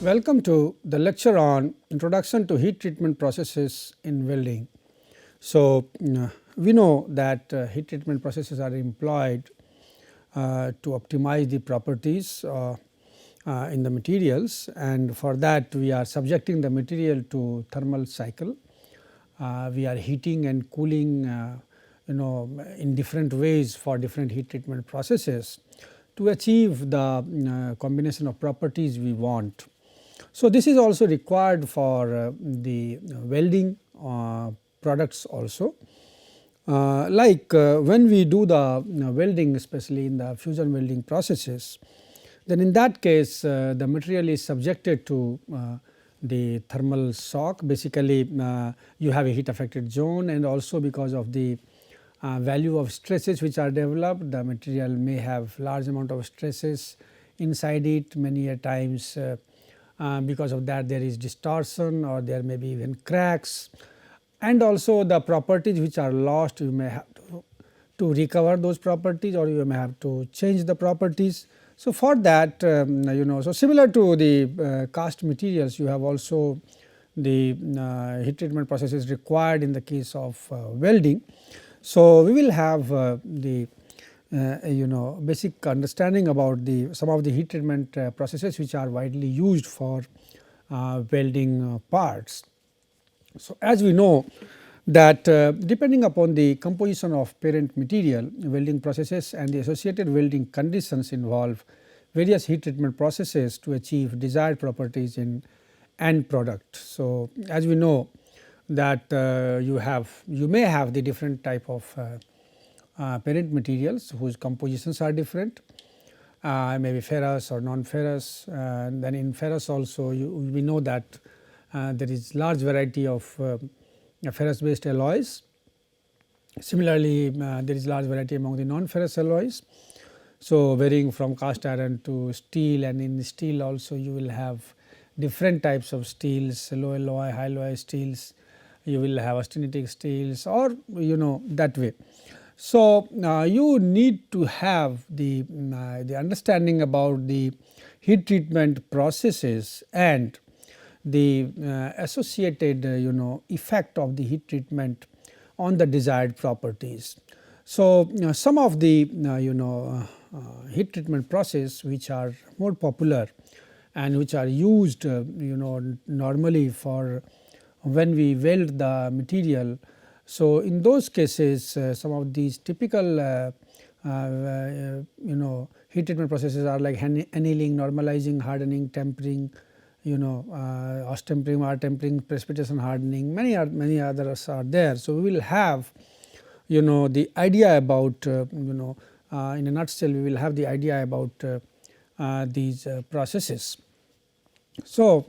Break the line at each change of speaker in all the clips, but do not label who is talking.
Welcome to the lecture on Introduction to Heat Treatment Processes in Welding. So, we know that heat treatment processes are employed to optimize the properties in the materials, and for that we are subjecting the material to thermal cycle. We are heating and cooling in different ways for different heat treatment processes to achieve the combination of properties we want. So, this is also required for the welding products also. When we do the welding, especially in the fusion welding processes, then in that case the material is subjected to the thermal shock. Basically you have a heat affected zone, and also because of the value of stresses which are developed, the material may have large amount of stresses inside it. Many a times because of that there is distortion, or there may be even cracks, and also the properties which are lost, you may have to recover those properties, or you may have to change the properties. So, for that so similar to the cast materials, you have also the heat treatment processes required in the case of welding. So, we will have the basic understanding about the some of the heat treatment processes which are widely used for welding parts. So, as we know that depending upon the composition of parent material, welding processes and the associated welding conditions involve various heat treatment processes to achieve desired properties in end product. So, as we know that you may have the different type of parent materials whose compositions are different, maybe ferrous or non-ferrous. Then in ferrous also we know that there is large variety of ferrous based alloys. Similarly, there is large variety among the non-ferrous alloys. So, varying from cast iron to steel, and in steel also you will have different types of steels, low alloy, high alloy steels, you will have austenitic steels, or that way. So, you need to have the understanding about the heat treatment processes and the associated effect of the heat treatment on the desired properties. So, some of the heat treatment process which are more popular and which are used normally for when we weld the material. So, in those cases some of these typical heat treatment processes are like annealing, normalizing, hardening, tempering, andTempering, martensite, precipitation hardening, many others are there. So, we will have the idea about in a nutshell we will have the idea about these processes. So,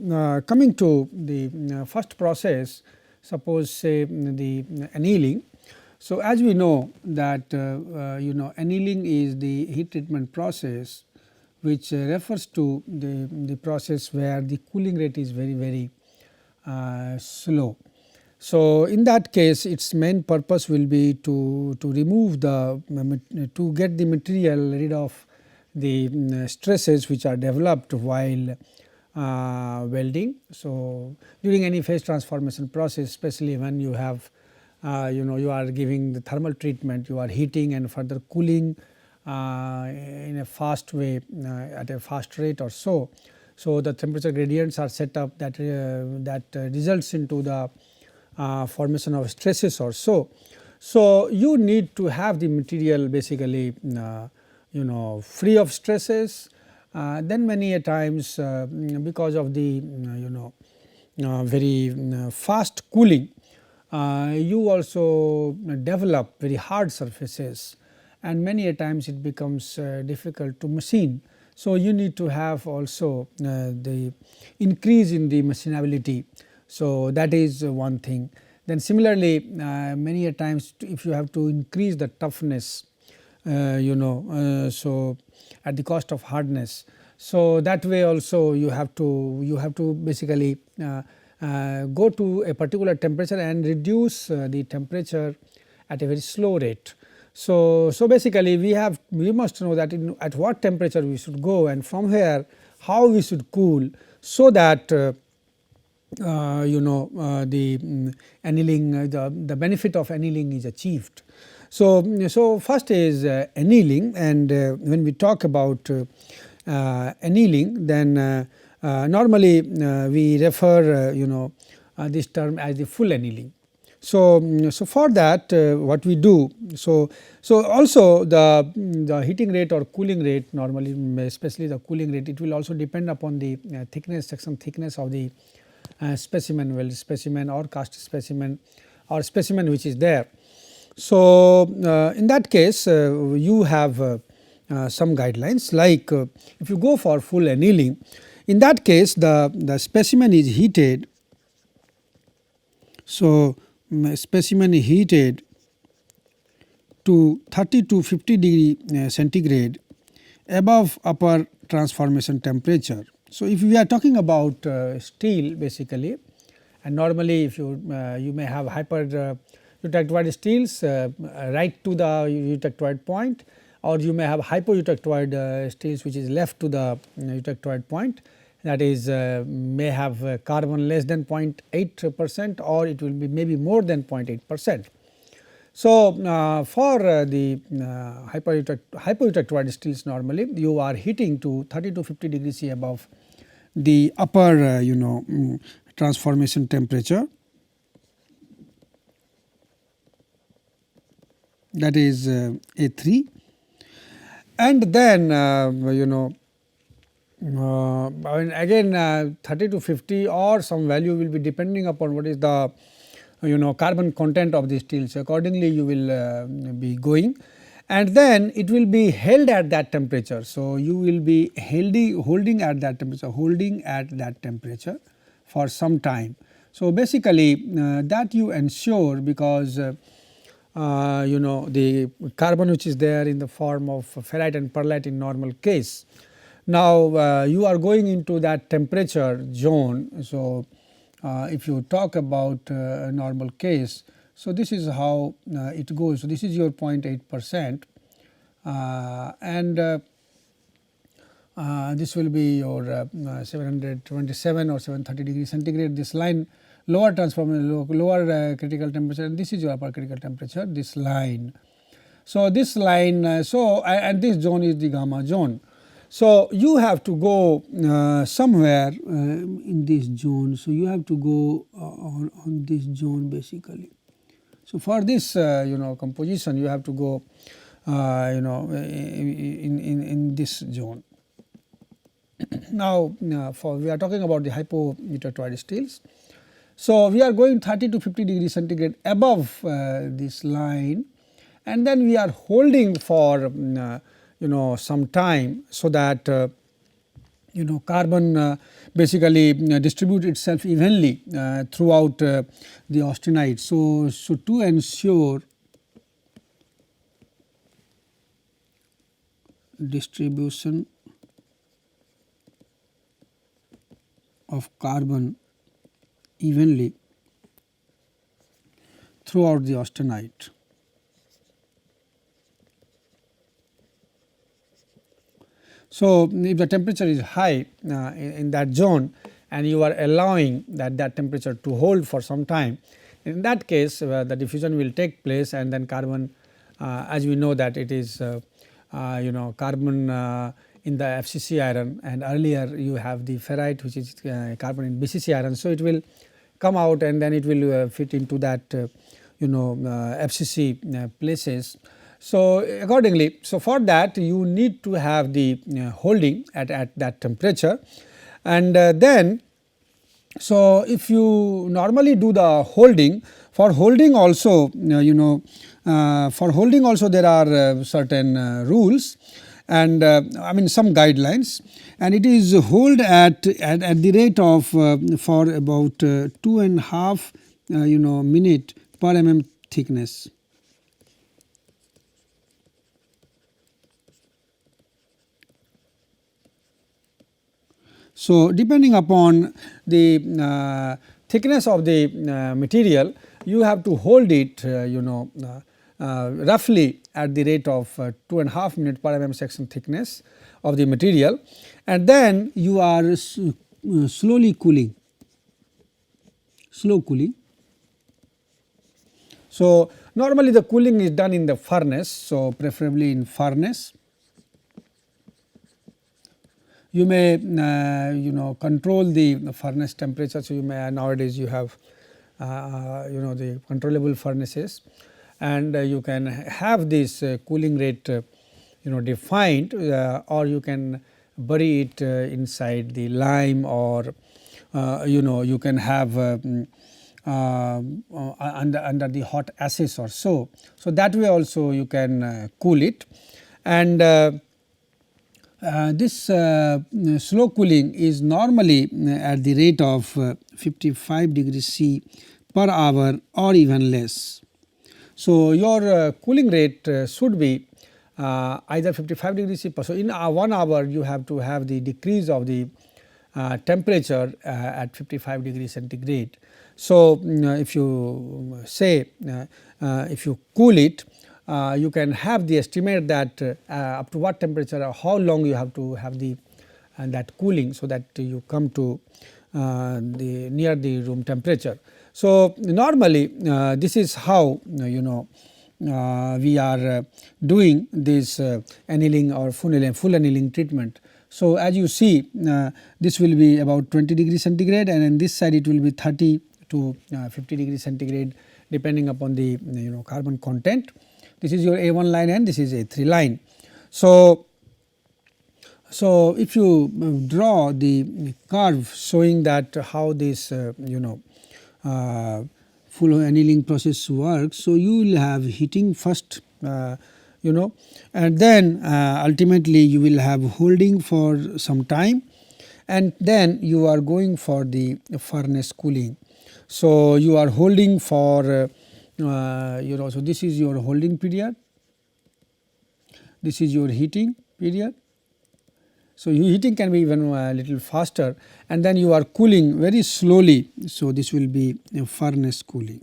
coming to the first process, suppose say the annealing. So, as we know that annealing is the heat treatment process which refers to the process where the cooling rate is very slow. So, in that case its main purpose will be to remove to get the material rid of the stresses which are developed while welding. So, during any phase transformation process, especially when you have you are giving the thermal treatment, you are heating and further cooling in a fast way at a fast rate or so. So, the temperature gradients are set up that results into the formation of stresses or so. So, you need to have the material basically free of stresses. Then many a times because of the very fast cooling, you also develop very hard surfaces, and many a times it becomes difficult to machine. So, you need to have also the increase in the machinability. So, that is one thing. Then similarly many a times if you have to increase the toughness so at the cost of hardness. So, that way also you have to basically go to a particular temperature and reduce the temperature at a very slow rate. So, basically we must know that at what temperature we should go, and from where how we should cool. so that the annealing, the benefit of annealing is achieved. So first is annealing, and when we talk about annealing, then normally we refer this term as the full annealing. So for that what we do, so also the heating rate or cooling rate, normally especially the cooling rate, it will also depend upon the thickness, section thickness of the specimen, weld specimen or cast specimen or specimen which is there. So in that case you have some guidelines, like if you go for full annealing, in that case the specimen is heated. So specimen is heated to 30 to 50 degree centigrade above upper transformation temperature. So if we are talking about steel basically, and normally if you may have hyper eutectoid steels right to the eutectoid point, or you may have hypo-eutectoid steels which is left to the eutectoid point, that is may have carbon less than 0.8% or it will be maybe more than 0.8%. So for the hypo-eutectoid steels, normally you are heating to 30 to 50 degrees C above the upper transformation temperature, that is A3, and then again 30 to 50 or some value will be depending upon what is the carbon content of the steels. Accordingly you will be going, and then it will be held at that temperature. So you will be holding at that temperature for some time. So basically that you ensure, because the carbon which is there in the form of ferrite and pearlite in normal case. Now you are going into that temperature zone. So if you talk about a normal case, so this is how it goes. So this is your 0.8%, and this will be your 727 or 730 degrees centigrade. This line lower transformation, lower critical temperature, and this is your upper critical temperature, this line. So this line, and this zone is the gamma zone. So you have to go somewhere in this zone. So you have to go on this zone basically. So for this composition you have to go in this zone. Now we are talking about the hypo-eutectoid steels. So we are going 30 to 50 degrees centigrade above this line, and then we are holding for some time, so that carbon basically distribute itself evenly throughout the austenite. So to ensure distribution of carbon evenly throughout the austenite, so if the temperature is high in that zone and you are allowing that temperature to hold for some time, in that case the diffusion will take place, and then carbon, as we know that it is carbon in the FCC iron, and earlier you have the ferrite which is carbon in BCC iron. So it will come out and then it will fit into that FCC places. So accordingly, so for that you need to have the holding at that temperature, and then so if you normally do the holding, for holding also for holding also there are certain rules, and I mean some guidelines, and it is hold at the rate of for about 2.5 minute per mm thickness. So depending upon the thickness of the material, you have to hold it roughly at the rate of 2.5 minute per mm section thickness of the material, and then you are
slowly cooling, slow cooling.
So, normally the cooling is done in the furnace. So, preferably in furnace. You may control the furnace temperature. So, you may nowadays you have the controllable furnaces, and you can have this cooling rate defined, or you can bury it inside the lime, or you can have under the hot ashes or so. So, that way also you can cool it, and this slow cooling is normally at the rate of 55 degrees C per hour or even less. So, your cooling rate should be either 55 degrees C per. So, in 1 hour you have to have the decrease of the temperature at 55 degrees centigrade. So, if you say if you cool it, you can have the estimate that up to what temperature or how long you have to have the that cooling, so that you come to the near the room temperature. So, normally this is how we are doing this annealing or full annealing treatment. So, as you see, this will be about 20 degrees centigrade, and on this side it will be 30 to 50 degrees centigrade, depending upon the carbon content. This is your A1 line and this is A3 line. So, if you draw the curve showing that how this full annealing process works. So, you will have heating first, and then ultimately you will have holding for some time, and then you are going for the furnace cooling. So, you are holding for so this is your holding period, this is your heating period. So, your heating can be even a little faster, and then you are cooling very slowly. So, this will be a furnace cooling.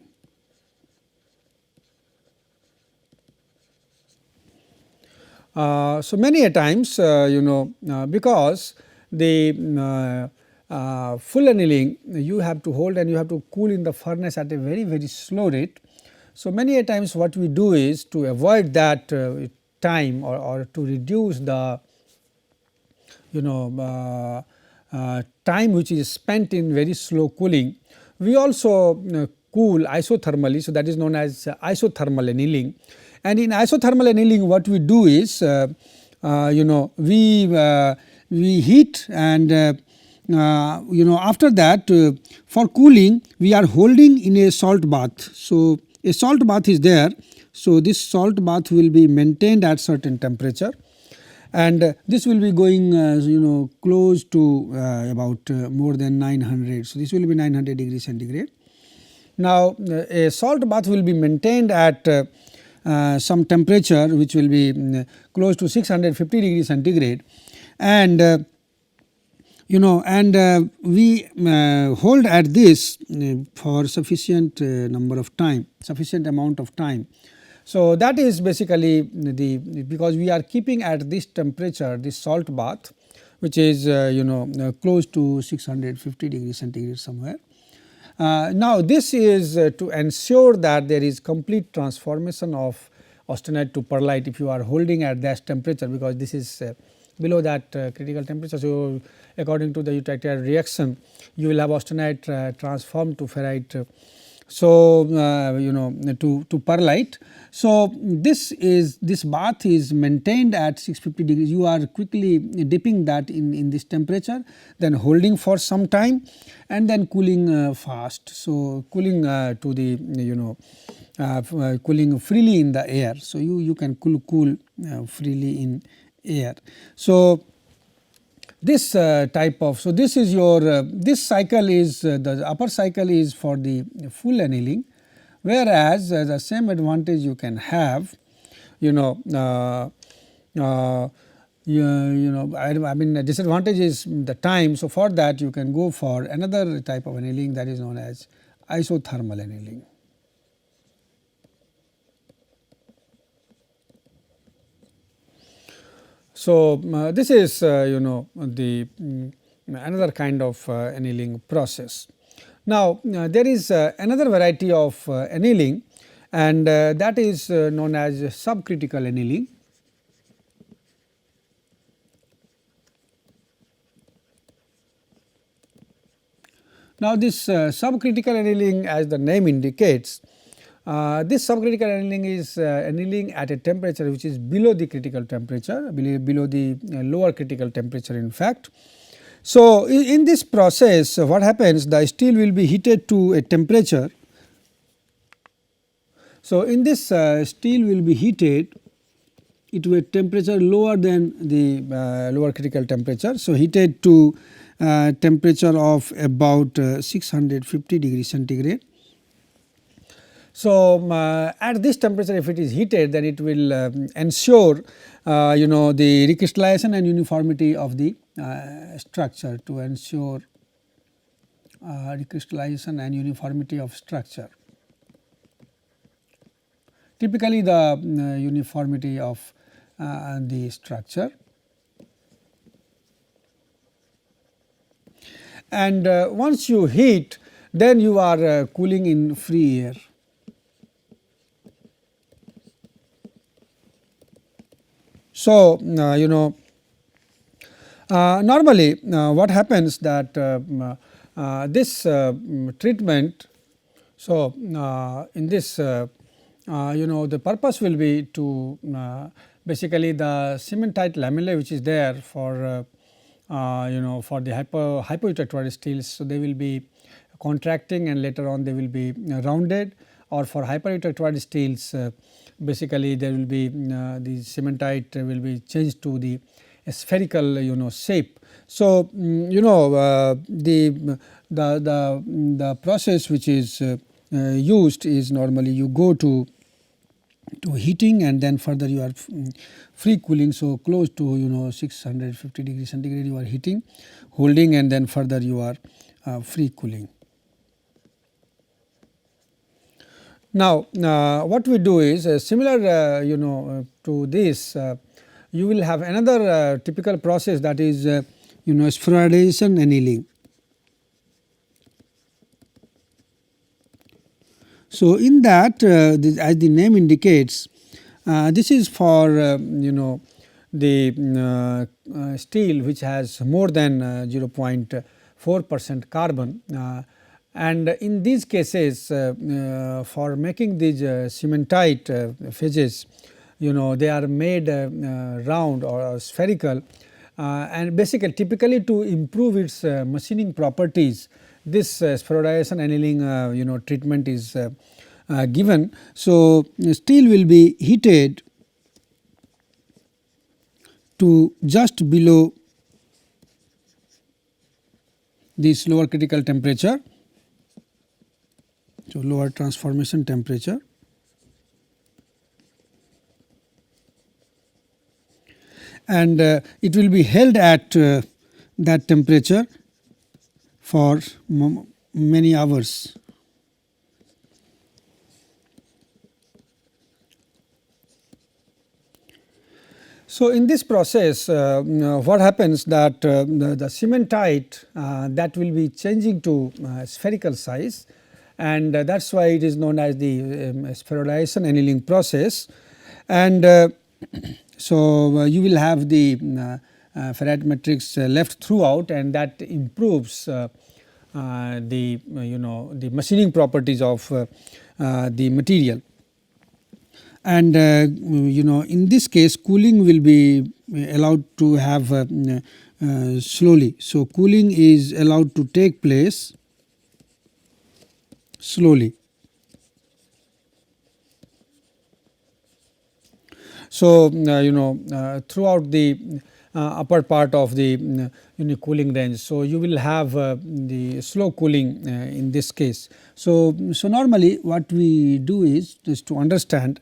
So, many a times because the full annealing you have to hold and you have to cool in the furnace at a very slow rate. So, many a times what we do is to avoid that time, or to reduce the time which is spent in very slow cooling, we also cool isothermally. So, that is known as isothermal annealing. And in isothermal annealing what we do is we heat, and after that for cooling we are holding in a salt bath. So, a salt bath is there. So, this salt bath will be maintained at certain temperature, and this will be going close to about more than 900. So, this will be 900 degrees centigrade. Now, a salt bath will be maintained at some temperature which will be close to 650 degrees centigrade, and we hold at this for sufficient number of time, sufficient amount of time. So, that is basically because we are keeping at this temperature this salt bath, which is close to 650 degrees centigrade somewhere. Now, this is to ensure that there is complete transformation of austenite to perlite if you are holding at that temperature, because this is below that critical temperature. So, according to the Utictor reaction, you will have austenite transformed to ferrite. So, to perlite. So, this bath is maintained at 650 degrees. You are quickly dipping that in this temperature, then holding for some time, and then cooling fast. So, cooling to the cooling freely in the air. So, you can cool freely in air. So, this type of, so this is your this cycle is the upper cycle is for the full annealing, whereas the same advantage you can have I mean disadvantage is the time. So, for that you can go for another type of annealing, that is known as isothermal annealing. So, this is the another kind of annealing process. Now, there is another variety of annealing, and that is known as subcritical annealing. Now, this subcritical annealing, as the name indicates, this subcritical annealing is annealing at a temperature which is below the critical temperature, below the lower critical temperature in fact. So, in this process what happens, the steel will be heated to a temperature. So, in this steel will be heated to a temperature lower than the lower critical temperature. So, heated to temperature of about 650 degrees centigrade. So, at this temperature if it is heated, then it will ensure the recrystallization and uniformity of the structure, to ensure recrystallization and uniformity of structure. Typically the uniformity of the structure, and once you heat, then you are cooling in free air. So, normally what happens that this treatment, so in this the purpose will be to basically the cementite lamellae which is there for for the hypoelectric steels. So, they will be contracting and later on they will be rounded, or for hyperelectric steels basically there will be the cementite will be changed to the spherical shape. So, the process which is used is normally you go to heating and then further you are free cooling. So, close to 650 degrees centigrade you are heating, holding, and then further you are free cooling. Now, what we do is similar to this, you will have another typical process, that is spheroidization annealing. So, in that as the name indicates, this is for the steel which has more than 0.4% carbon, and in these cases for making these cementite phases, they are made round or spherical, and basically typically to improve its machining properties, this spheroidization annealing treatment is given. So, steel will be heated to just below this lower critical temperature, so lower transformation temperature, and it will be held at that temperature for many hours. So, in this process what happens that the cementite that will be changing to spherical size, and that is why it is known as the spheroidization annealing process. And so, you will have the ferrite matrix left throughout, and that improves the the machining properties of the material. And in this case cooling will be allowed to have slowly. So, cooling is allowed to take place slowly. So, throughout the upper part of the cooling range. So, you will have the slow cooling in this case. So, normally what we do is just to understand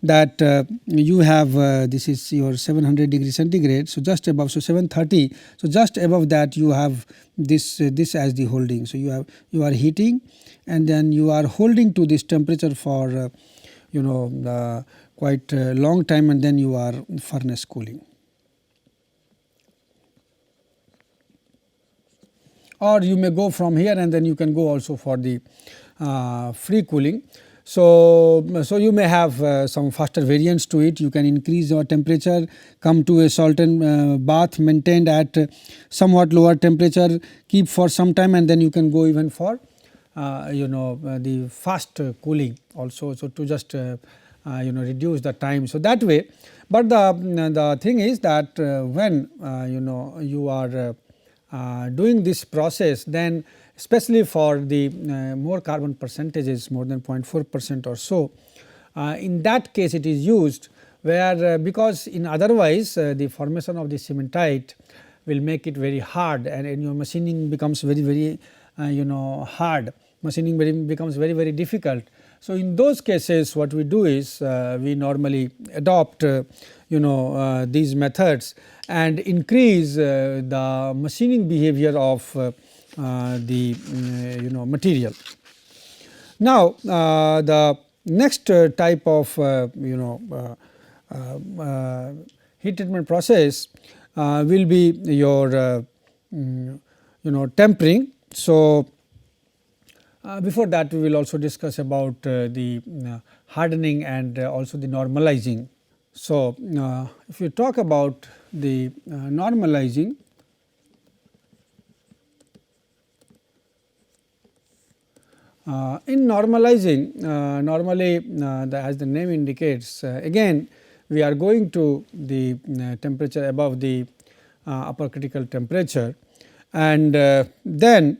that you have this is your 700 degree centigrade. So, just above, so 730. So, just above that you have this as the holding. So, you are heating and then you are holding to this temperature for quite a long time, and then you are furnace cooling. or you may go from here and then you can go also for the free cooling. So you may have some faster variants to it. You can increase your temperature, come to a Salton bath maintained at somewhat lower temperature, keep for some time, and then you can go even for the fast cooling also, so to just reduce the time. So that way, but the thing is that when you are doing this process, then especially for the more carbon percentages, more than 0.4% or so, in that case it is used, where because in otherwise the formation of the cementite will make it very hard, and your machining becomes very hard, machining becomes very difficult. So in those cases what we do is we normally adopt these methods and increase the machining behavior of the material. Now the next type of heat treatment process will be your tempering. So before that we will also discuss about the hardening and also the normalizing. So if you talk about the normalizing, in normalizing, normally as the name indicates, again we are going to the temperature above the upper critical temperature, and then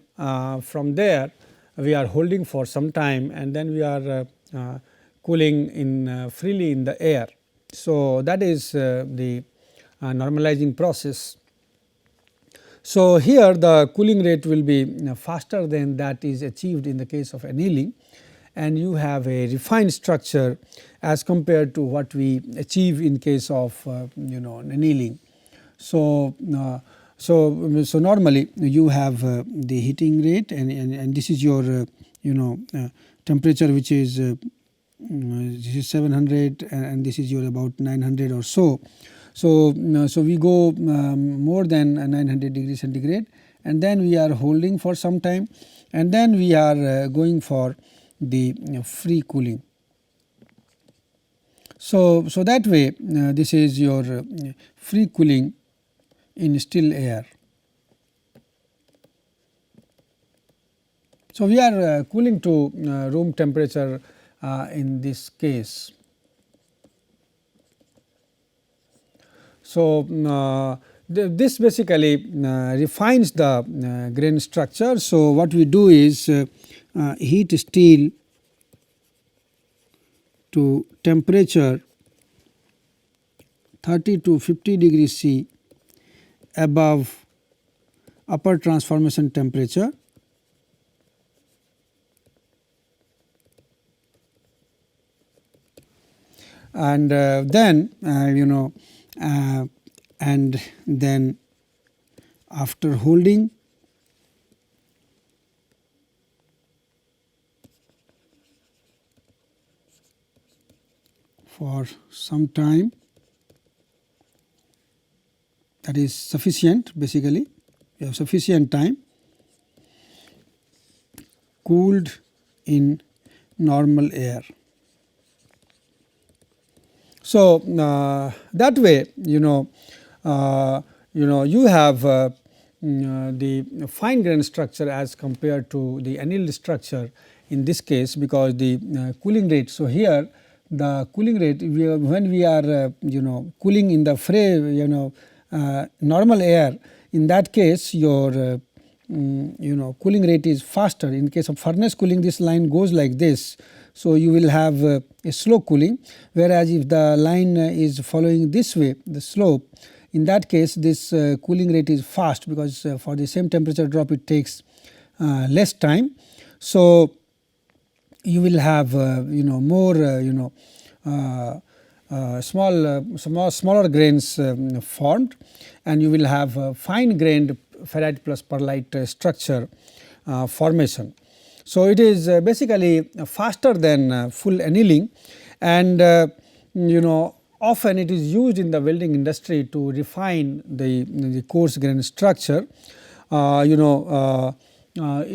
from there we are holding for some time, and then we are cooling in freely in the air. So that is the normalizing process. So here the cooling rate will be faster than that is achieved in the case of annealing, and you have a refined structure as compared to what we achieve in case of annealing. So normally you have the heating rate, and this is your temperature, which is this is 700 and this is your about 900 or so. So we go more than 900 degrees centigrade, and then we are holding for some time, and then we are going for the free cooling. So that way this is your free cooling in still air. So we are cooling to room temperature in this case. So this basically refines the grain structure. So what we do is heat steel to temperature 30 to 50 degrees C above upper transformation temperature, and then and then after holding for some time, that is sufficient. Basically you have sufficient time, cooled in normal air. So that way you have the fine grain structure as compared to the annealed structure in this case, because the cooling rate. So here the cooling rate, when we are cooling in the fray normal air, in that case your cooling rate is faster. In case of furnace cooling, this line goes like this. So you will have a slow cooling, whereas if the line is following this way, the slope, in that case this cooling rate is fast, because for the same temperature drop it takes less time. So you will have more smaller grains formed, and you will have fine grained ferrite plus pearlite structure formation. So it is basically faster than full annealing, and often it is used in the welding industry to refine the coarse grain structure. it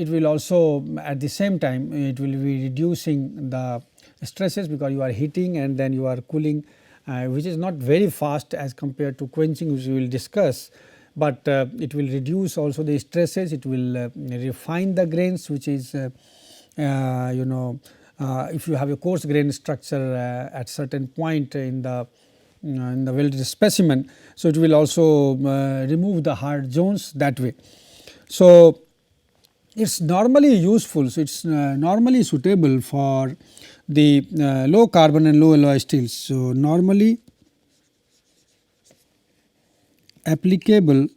will also at the same time it will be reducing the stresses, because you are heating and then you are cooling, which is not very fast as compared to quenching, which we will discuss, but it will reduce also the stresses. It will refine the grains, which is if you have a coarse grain structure at certain point in the welded specimen. So, it will also remove the hard zones that way. So, it is normally useful. So, it is normally suitable for the low carbon and low alloy steels. So, normally applicable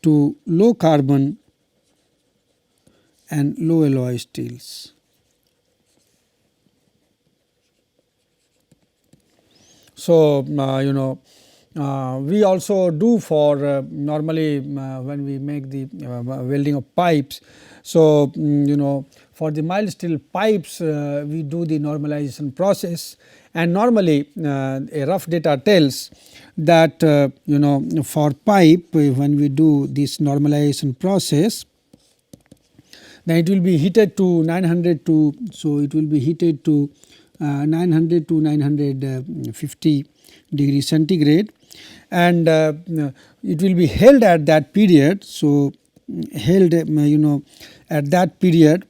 to low carbon and low alloy steels. So, we also do for normally when we make the welding of pipes. So, for the mild steel pipes we do the normalization process, and normally a rough data tells that for pipe when we do this normalization process, then it will be heated to 900 to, so it will be heated to 900 to 950 degrees centigrade, and it will be held at that period. So, held at that period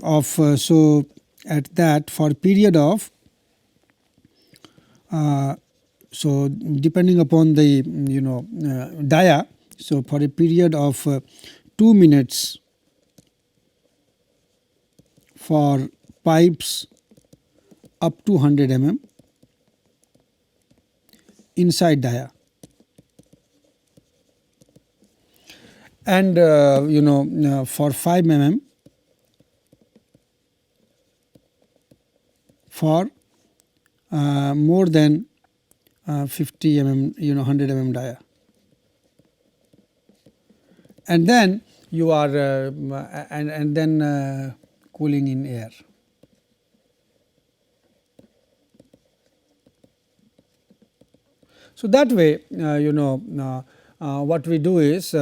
of so at that for period of so depending upon the dia. So, for a period of 2 minutes for pipes up to 100 mm inside dia, and for 5 mm for more than 50 mm 100 mm dia, and then you are and then cooling in air. So, that way what we do is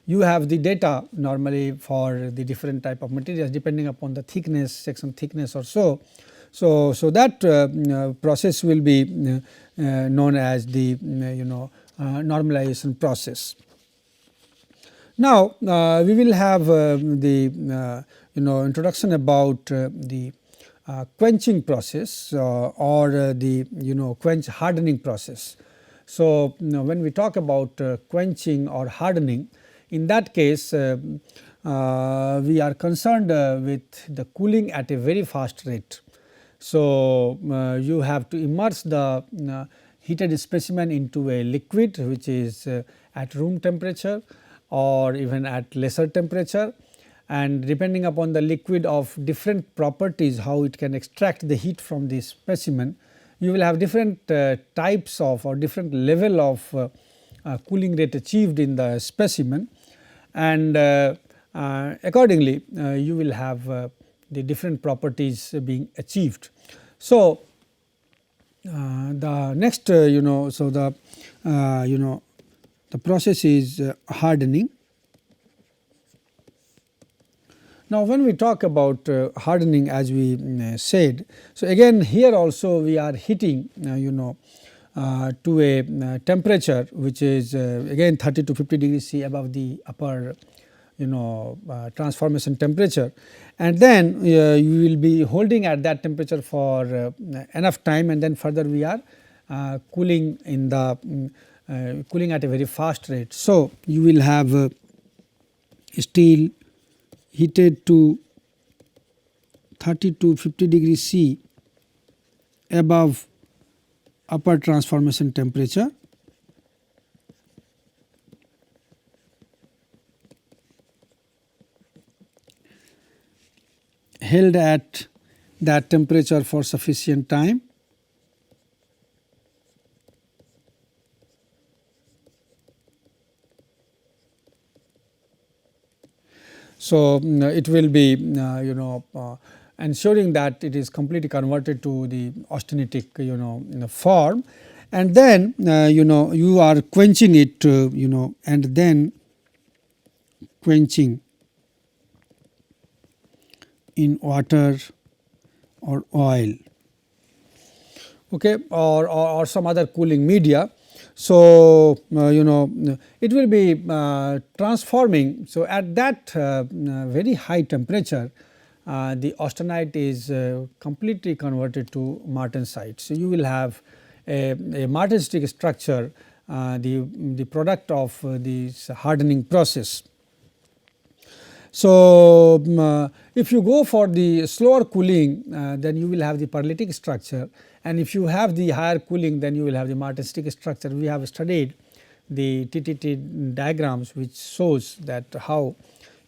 you have the data normally for the different type of materials depending upon the thickness, section thickness or so. So, that process will be known as the normalization process. Now, we will have the introduction about the quenching process or the quench hardening process. So, when we talk about quenching or hardening, in that case we are concerned with the cooling at a very fast rate. So, you have to immerse the heated specimen into a liquid which is at room temperature or even at lesser temperature, and depending upon the liquid of different properties, how it can extract the heat from the specimen, you will have different types of or different level of cooling rate achieved in the specimen, and accordingly you will have the different properties being achieved. So, the next so the process is hardening. Now, when we talk about hardening, as we said, so again here also we are heating to a temperature which is again 30 to 50 degrees C above the upper transformation temperature, and then you will be holding at that temperature for enough time, and then further we are cooling in the cooling at a very fast rate. So, you will have steel heated to 30 to 50 degrees C above upper transformation temperature, held at that temperature for sufficient time, so it will be ensuring that it is completely converted to the austenitic form, and then you are quenching it, and then quenching in water or oil, okay, or some other cooling media. So, it will be transforming. So, at that very high temperature, the austenite is completely converted to martensite. So, you will have a martensitic structure, the product of this hardening process. So, if you go for the slower cooling, then you will have the pearlitic structure, and if you have the higher cooling, then you will have the martensitic structure. We have studied the TTT diagrams, which shows that how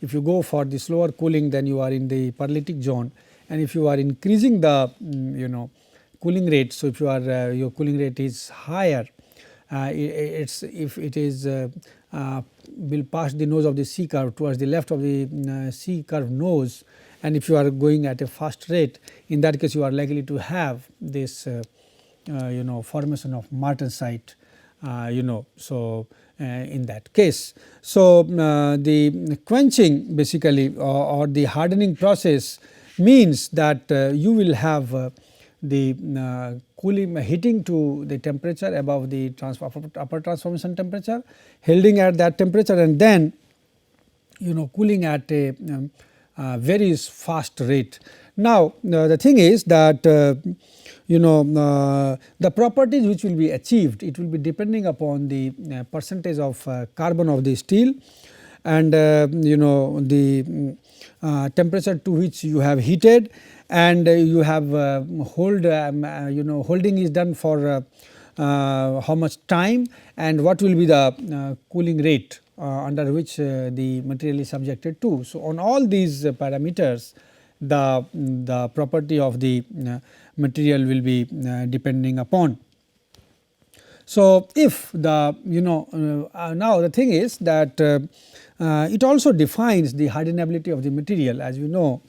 if you go for the slower cooling, then you are in the pearlitic zone, and if you are increasing the cooling rate. So, if you are your cooling rate is higher, if it is will pass the nose of the C curve towards the left of the C curve nose, and if you are going at a fast rate, in that case you are likely to have this formation of martensite, so in that case. So, the quenching basically or the hardening process means that you will have the cooling heating to the temperature above the upper transformation temperature, holding at that temperature, and then cooling at a very fast rate. Now, the thing is that the properties which will be achieved, it will be depending upon the percentage of carbon of the steel, and the temperature to which you have heated, and you have holding is done for how much time, and what will be the cooling rate under which the material is subjected to. So, on all these parameters, the property of the material will be depending upon. So, if the now the thing is that it also defines the hardenability of the material, as we know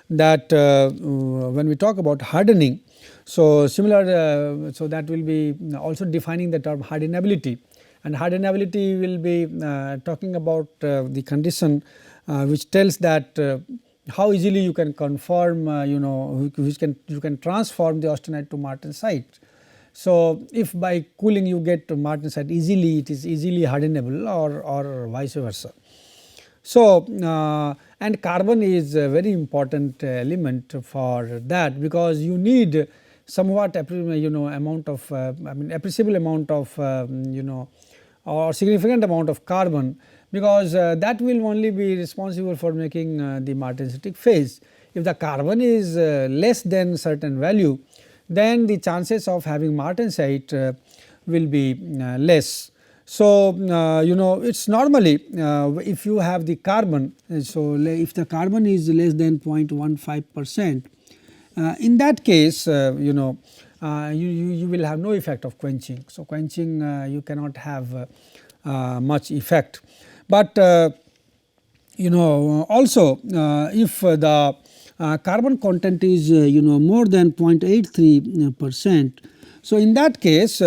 that when we talk about hardening. So, similar so that will be also defining the term hardenability, and hardenability will be talking about the condition which tells that how easily you can conform, you can transform the austenite to martensite. So, if by cooling you get to martensite easily, it is easily hardenable, or vice versa. So, and carbon is a very important element for that, because you need somewhat amount of appreciable amount of or significant amount of carbon, because that will only be responsible for making the martensitic phase. If the carbon is less than certain value, then the chances of having martensite will be less. So, it is normally if you have the carbon, so if the carbon is less than 0.15%, in that case you will have no effect of quenching. So, quenching you cannot have much effect, but also if the carbon content is more than 0.83%. So, in that case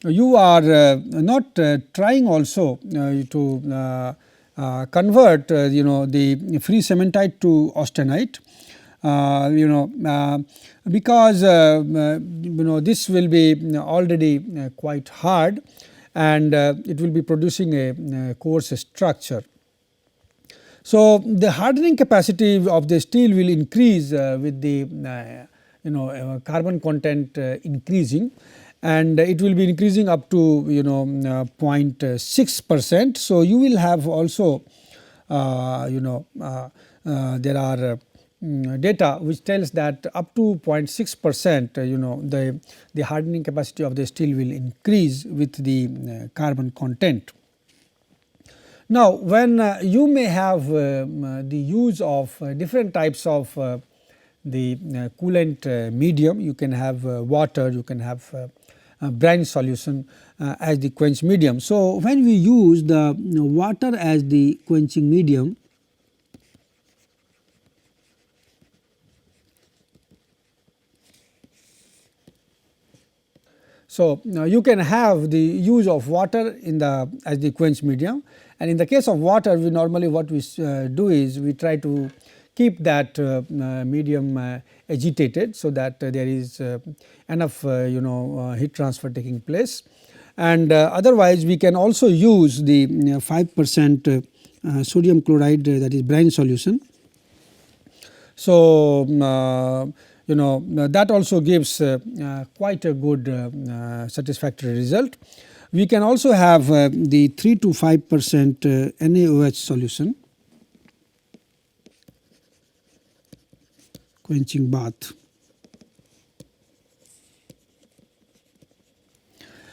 you are not trying also to convert the free cementite to austenite, because this will be already quite hard, and it will be producing a coarse structure. So, the hardening capacity of the steel will increase with the carbon content increasing, and it will be increasing up to 0.6%. So, you will have also there are data which tells that up to 0.6% the hardening capacity of the steel will increase with the carbon content. Now, when you may have the use of different types of the coolant medium, you can have water, you can have brine solution as the quench medium. So, when we use the water as the quenching medium, So, you can have the use of water in the as the quench medium, and in the case of water we normally what we do is we try to keep that medium agitated, so that there is enough heat transfer taking place. And otherwise we can also use the 5% sodium chloride, that is brine solution. So, that also gives quite a good satisfactory result. We can also have the 3 to 5% NaOH solution, quenching bath.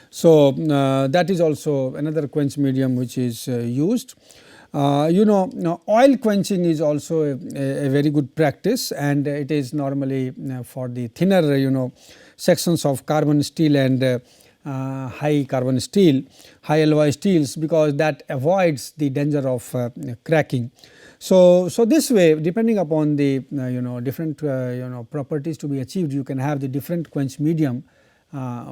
So, that is also another quench medium which is used. Oil quenching is also a very good practice, and it is normally for the thinner sections of carbon steel and high carbon steel, high alloy steels, because that avoids the danger of cracking. So, this way, depending upon the different properties to be achieved, you can have the different quench medium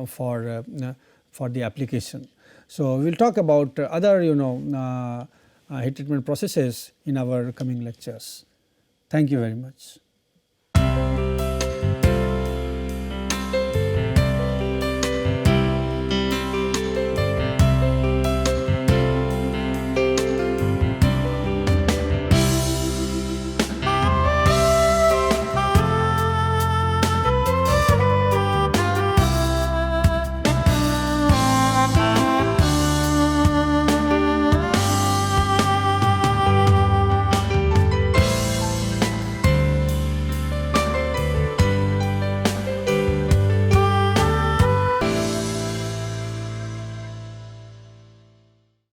for the application. So, we will talk about other heat treatment processes in our coming lectures. Thank you very much.